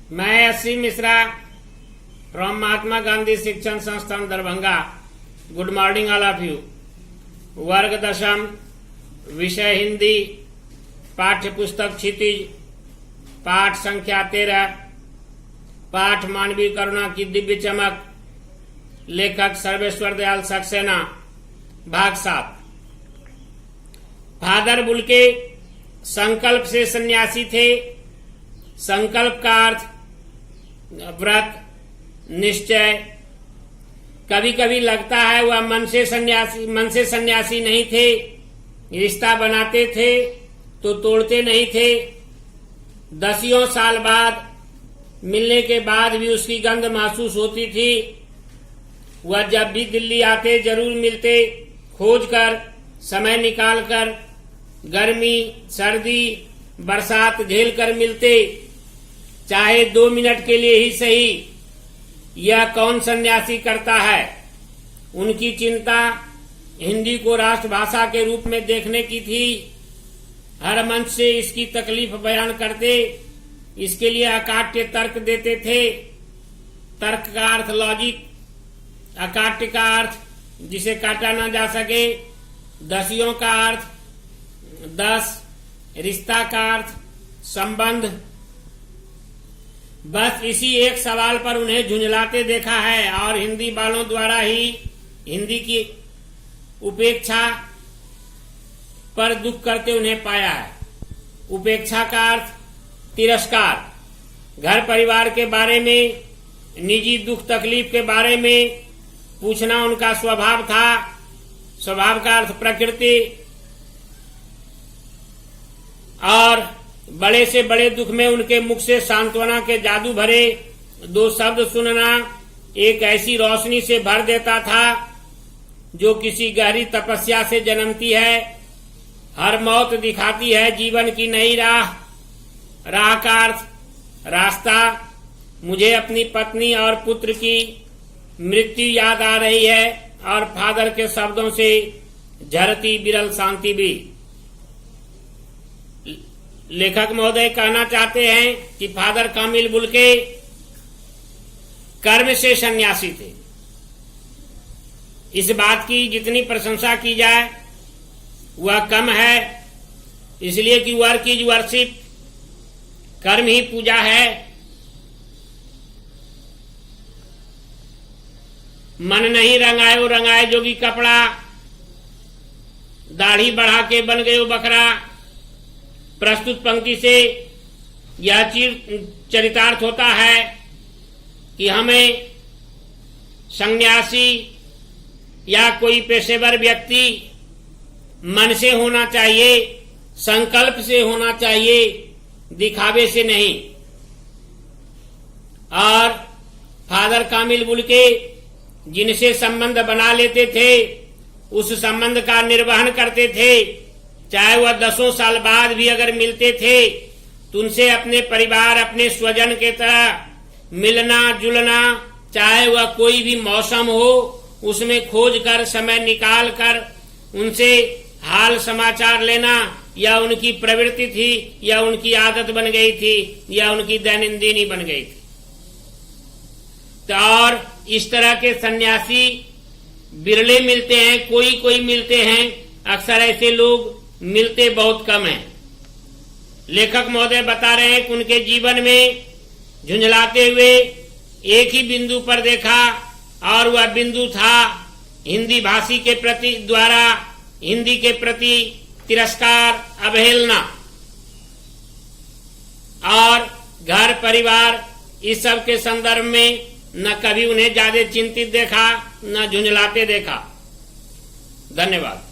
मैं SC. Mishra from Mahatma Gandhi शिक्षण संस्थान Darbhanga. Good morning all of you. वर्ग दशम, विषय हिंदी, पाठ्य पुस्तक क्षितिज, पाठ संख्या 13, पाठ मानवीय करुणा की दिव्य चमक, लेखक सर्वेश्वर दयाल सक्सेना, भाग 7। फादर बुल्के संकल्प से सन्यासी थे। संकल्प का अर्थ व्रत, निश्चय। कभी कभी लगता है वह मन से सन्यासी नहीं थे। रिश्ता बनाते थे तो तोड़ते नहीं थे। 10 साल बाद मिलने के बाद भी उसकी गंध महसूस होती थी। वह जब भी दिल्ली आते जरूर मिलते, खोज कर, समय निकाल कर, गर्मी, सर्दी, बरसात झेल कर मिलते, चाहे 2 मिनट के लिए ही सही। यह कौन सन्यासी करता है? उनकी चिंता हिंदी को राष्ट्रभाषा के रूप में देखने की थी। हर मंच से इसकी तकलीफ बयान करते, इसके लिए अकाट्य तर्क देते थे। तर्क का अर्थ लॉजिक, अकाट्य का अर्थ जिसे काटा न जा सके, दसियों का अर्थ 10, रिश्ता का अर्थ संबंध। बस इसी एक सवाल पर उन्हें झुंझलाते देखा है और हिंदी वालों द्वारा ही हिंदी की उपेक्षा पर दुख करते उन्हें पाया है। उपेक्षा का अर्थ तिरस्कार। घर परिवार के बारे में, निजी दुख तकलीफ के बारे में पूछना उनका स्वभाव था। स्वभाव का अर्थ प्रकृति। और बड़े से बड़े दुख में उनके मुख से सांत्वना के जादू भरे 2 शब्द सुनना एक ऐसी रोशनी से भर देता था जो किसी गहरी तपस्या से जन्मती है। हर मौत दिखाती है जीवन की नई राह। राह का अर्थ रास्ता। मुझे अपनी पत्नी और पुत्र की मृत्यु याद आ रही है और फादर के शब्दों से झरती विरल शांति भी। लेखक महोदय कहना चाहते हैं कि फादर कामिल बुल्के कर्म से सन्यासी थे। इस बात की जितनी प्रशंसा की जाए वह कम है, इसलिए कि वर्क इज वर्शिप, कर्म ही पूजा है। मन नहीं रंगायो रंगाए जोगी कपड़ा, दाढ़ी बढ़ा के बन गयो बकरा। प्रस्तुत पंक्ति से यह चरितार्थ होता है कि हमें सन्यासी या कोई पेशेवर व्यक्ति मन से होना चाहिए, संकल्प से होना चाहिए, दिखावे से नहीं। और फादर कामिल बुल्के जिनसे संबंध बना लेते थे उस संबंध का निर्वहन करते थे। चाहे वह 10 साल बाद भी अगर मिलते थे तो उनसे अपने परिवार, अपने स्वजन के तरह मिलना जुलना, चाहे वह कोई भी मौसम हो उसमें खोज कर, समय निकाल कर उनसे हाल समाचार लेना या उनकी प्रवृत्ति थी या उनकी आदत बन गई थी या उनकी दैनंदिनी बन गई थी। तो और इस तरह के सन्यासी बिरले मिलते हैं, कोई मिलते हैं। अक्सर ऐसे लोग मिलते बहुत कम हैं। लेखक महोदय बता रहे हैं कि उनके जीवन में झुंझलाते हुए एक ही बिंदु पर देखा और वह बिंदु था हिंदी भाषी के प्रति द्वारा हिंदी के प्रति तिरस्कार, अवहेलना। और घर परिवार इस सब के संदर्भ में न कभी उन्हें ज्यादा चिंतित देखा, न झुंझलाते देखा। धन्यवाद।